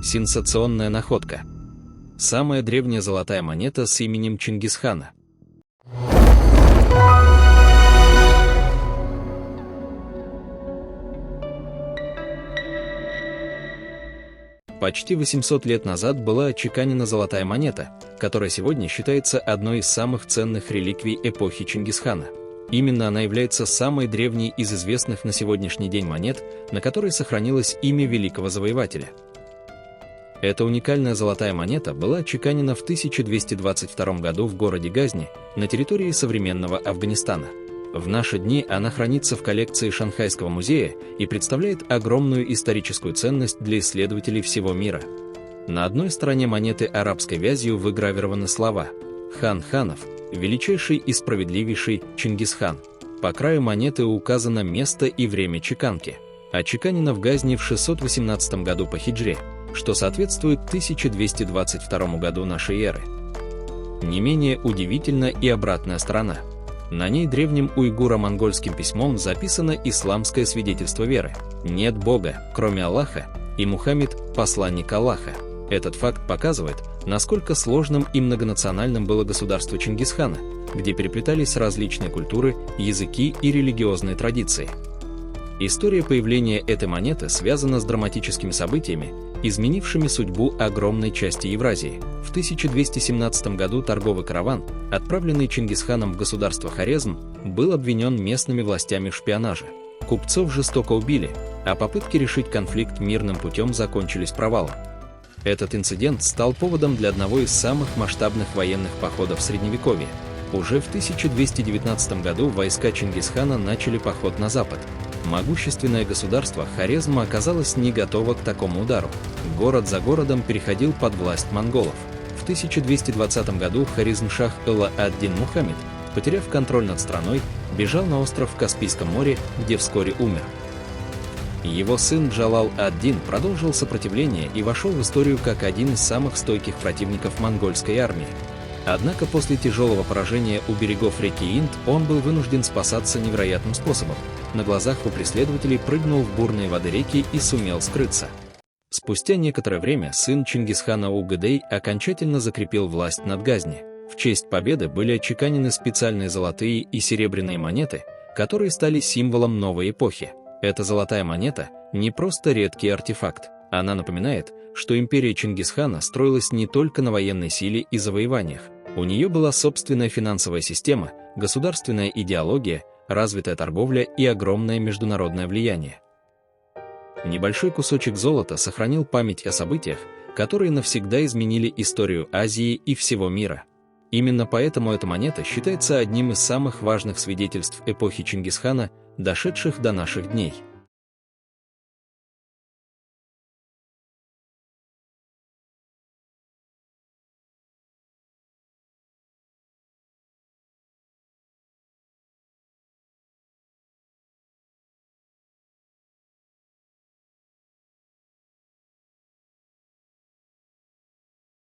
Сенсационная находка. Самая древняя золотая монета с именем Чингисхана. Почти 800 лет назад была отчеканена золотая монета, которая сегодня считается одной из самых ценных реликвий эпохи Чингисхана. Именно она является самой древней из известных на сегодняшний день монет, на которой сохранилось имя великого завоевателя. Эта уникальная золотая монета была отчеканена в 1222 году в городе Газни, на территории современного Афганистана. В наши дни она хранится в коллекции Шанхайского музея и представляет огромную историческую ценность для исследователей всего мира. На одной стороне монеты арабской вязью выгравированы слова «Хан ханов», «Величайший и справедливейший Чингисхан». По краю монеты указано место и время чеканки. Отчеканена в Газни в 618 году по хиджре, что соответствует 1222 году нашей эры. Не менее удивительна и обратная сторона. На ней древним уйгуро-монгольским письмом записано исламское свидетельство веры. Нет Бога, кроме Аллаха, и Мухаммед – посланник Аллаха. Этот факт показывает, насколько сложным и многонациональным было государство Чингисхана, где переплетались различные культуры, языки и религиозные традиции. История появления этой монеты связана с драматическими событиями, изменившими судьбу огромной части Евразии. В 1217 году торговый караван, отправленный Чингисханом в государство Хорезм, был обвинен местными властями в шпионаже. Купцов жестоко убили, а попытки решить конфликт мирным путем закончились провалом. Этот инцидент стал поводом для одного из самых масштабных военных походов Средневековья. Уже в 1219 году войска Чингисхана начали поход на запад. Могущественное государство Хорезм оказалось не готово к такому удару. Город за городом переходил под власть монголов. В 1220 году Хорезмшах Элла-ад-Дин Мухаммед, потеряв контроль над страной, бежал на остров в Каспийском море, где вскоре умер. Его сын Джалал-ад-Дин продолжил сопротивление и вошел в историю как один из самых стойких противников монгольской армии. Однако после тяжелого поражения у берегов реки Инд он был вынужден спасаться невероятным способом. На глазах у преследователей прыгнул в бурные воды реки и сумел скрыться. Спустя некоторое время сын Чингисхана Угадей окончательно закрепил власть над Газни. В честь победы были отчеканены специальные золотые и серебряные монеты, которые стали символом новой эпохи. Эта золотая монета не просто редкий артефакт, она напоминает, что империя Чингисхана строилась не только на военной силе и завоеваниях. У нее была собственная финансовая система, государственная идеология, развитая торговля и огромное международное влияние. Небольшой кусочек золота сохранил память о событиях, которые навсегда изменили историю Азии и всего мира. Именно поэтому эта монета считается одним из самых важных свидетельств эпохи Чингисхана, дошедших до наших дней.